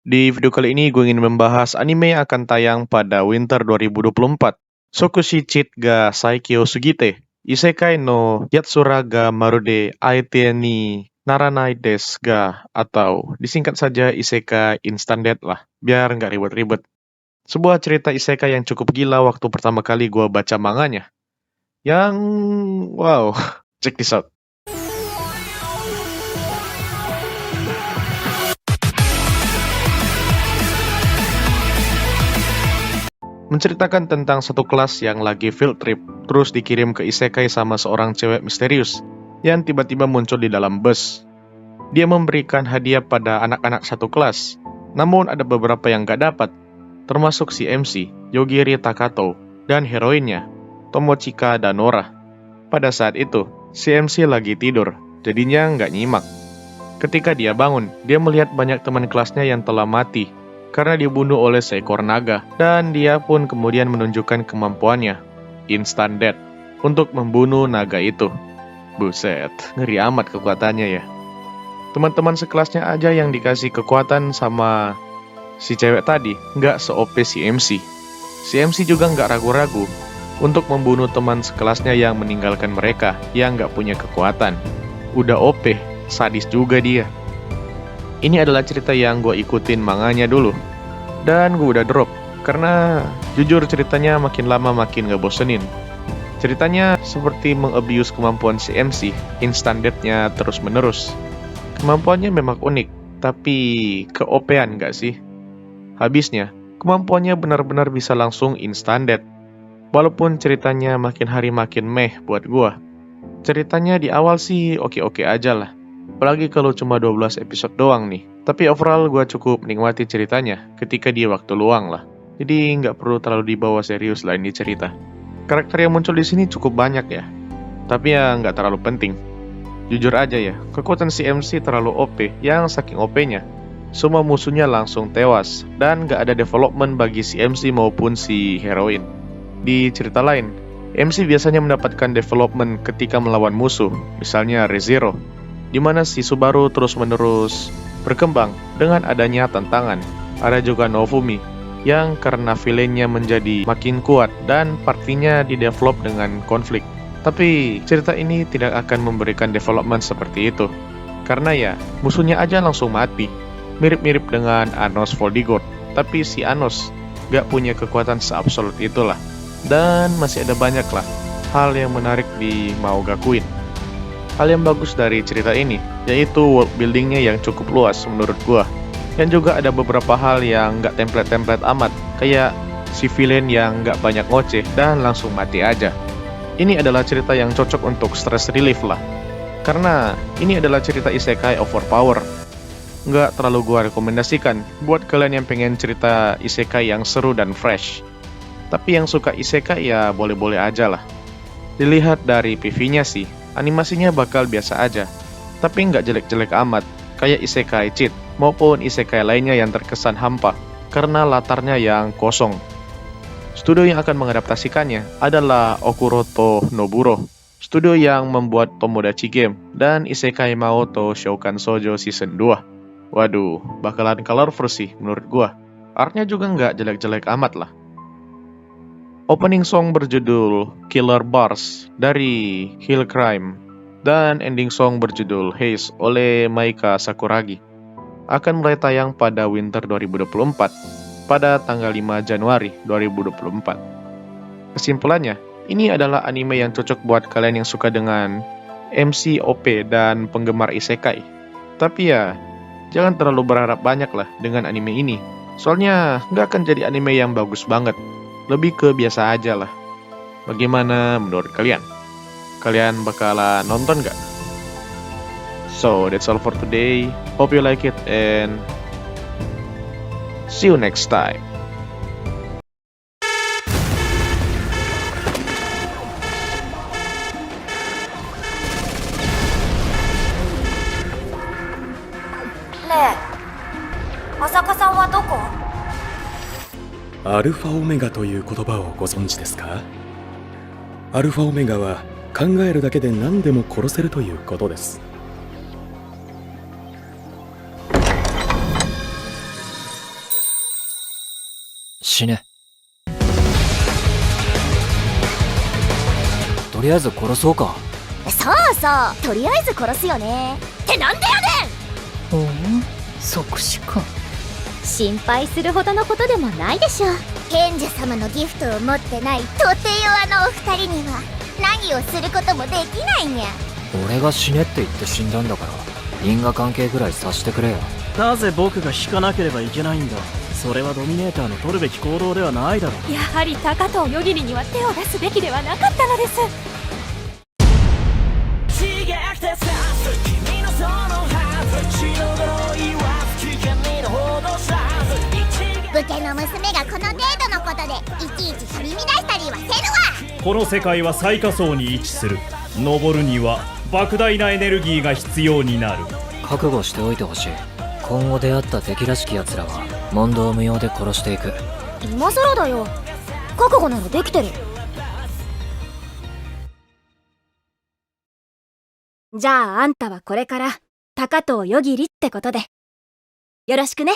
Di video kali ini gue ingin membahas anime yang akan tayang pada winter 2024. Sokushichit ga Saikyo Sugite, Isekai no Yatsura ga Marude Aite ni Naranai desu ga, atau disingkat saja Isekai Instant Death lah, biar nggak ribet-ribet. Sebuah cerita isekai yang cukup gila waktu pertama kali gue baca manganya. Yang, wow, check this out. Menceritakan tentang satu kelas yang lagi field trip, terus dikirim ke isekai sama seorang cewek misterius yang tiba-tiba muncul di dalam bus. Dia memberikan hadiah pada anak-anak satu kelas, namun ada beberapa yang gak dapat, termasuk si MC, Yogiri Takato, dan heroinnya, Tomochika Danora. Pada saat itu, si MC lagi tidur, jadinya gak nyimak. Ketika dia bangun, dia melihat banyak teman kelasnya yang telah mati karena dibunuh oleh seekor naga, dan dia pun kemudian menunjukkan kemampuannya, Instant Death, untuk membunuh naga itu. Buset, ngeri amat kekuatannya ya. Teman-teman sekelasnya aja yang dikasih kekuatan sama si cewek tadi, nggak se-OP si MC. Si MC juga nggak ragu-ragu untuk membunuh teman sekelasnya yang meninggalkan mereka, yang nggak punya kekuatan. Udah OP, sadis juga dia. Ini adalah cerita yang gue ikutin manganya dulu, dan gue udah drop, karena jujur ceritanya makin lama makin gak bosenin. Ceritanya seperti mengabuse kemampuan si MC, instant death-nya terus menerus. Kemampuannya memang unik, tapi ke-OP-an gak sih? Habisnya, kemampuannya benar-benar bisa langsung instant death. Walaupun ceritanya makin hari makin meh buat gue. Ceritanya di awal sih oke-oke aja lah. Apalagi kalau cuma 12 episode doang nih. Tapi overall gue cukup menikmati ceritanya ketika di waktu luang lah. Jadi nggak perlu terlalu dibawa serius lah ini cerita. Karakter yang muncul di sini cukup banyak ya. Tapi ya nggak terlalu penting. Jujur aja ya, kekuatan si MC terlalu OP yang saking OP-nya. Semua musuhnya langsung tewas dan nggak ada development bagi si MC maupun si heroin. Di cerita lain, MC biasanya mendapatkan development ketika melawan musuh, misalnya ReZero, di mana si Subaru terus-menerus berkembang dengan adanya tantangan. Ada juga Novumi, yang karena villainnya menjadi makin kuat dan partinya didevelop dengan konflik. Tapi cerita ini tidak akan memberikan development seperti itu, karena ya musuhnya aja langsung mati. Mirip-mirip dengan Anos Voldigod, tapi si Anos gak punya kekuatan seabsolut itulah. Dan masih ada banyak lah hal yang menarik di mau gakuin. Hal yang bagus dari cerita ini, yaitu world buildingnya yang cukup luas menurut gua. Dan juga ada beberapa hal yang nggak template-template amat, kayak si villain yang nggak banyak ngoceh dan langsung mati aja. Ini adalah cerita yang cocok untuk stress relief lah. Karena ini adalah cerita isekai overpower. Nggak terlalu gua rekomendasikan buat kalian yang pengen cerita isekai yang seru dan fresh. Tapi yang suka isekai ya boleh-boleh aja lah. Dilihat dari PV-nya sih, animasinya bakal biasa aja, tapi nggak jelek-jelek amat, kayak Isekai Cheat maupun isekai lainnya yang terkesan hampa, karena latarnya yang kosong. Studio yang akan mengadaptasikannya adalah Okuroto Noburo, studio yang membuat Tomodachi Game dan Isekai Maoto Shoukan Shoujo Season 2. Waduh, bakalan colorful sih menurut gua. Artnya juga nggak jelek-jelek amat lah. Opening song berjudul Killer Bars dari Hill Crime dan ending song berjudul Haze oleh Maika Sakuragi akan mulai tayang pada winter 2024 pada tanggal 5 Januari 2024. Kesimpulannya, ini adalah anime yang cocok buat kalian yang suka dengan MC OP dan penggemar isekai. Tapi ya, jangan terlalu berharap banyak lah dengan anime ini. Soalnya nggak akan jadi anime yang bagus banget. Lebih ke biasa aja lah. Bagaimana menurut kalian? Kalian bakalan nonton gak? So, that's all for today. Hope you like it and see you next time. Ne, Masakaさんはどこ？アルファオメガという言葉をご存知ですか？アルファオメガは考えるだけで何でも殺せるということです。死ね。とりあえず殺そうか。そうそう、とりあえず殺すよね。ってなんでやねん。おお、即死か。心配するほどのことでもないでしょう。賢者様のギフトを持ってないとて弱のお二人には何をすることもできないにゃ。俺が死ねって言って死んだんだから、因果関係ぐらいさしてくれよ。なぜ僕が引かなければいけないんだ。それはドミネーターの取るべき行動ではないだろう。やはり高藤よぎりには手を出すべきではなかったのです。武家の娘がこの程度のことでいちいち取り乱したりはせるわ。この世界は最下層に位置する。登るには莫大なエネルギーが必要になる。覚悟しておいてほしい。今後出会った敵らしき奴らは問答無用で殺していく。今更だよ。覚悟ならできてる。じゃああんたはこれから高藤よぎりってことでよろしくね。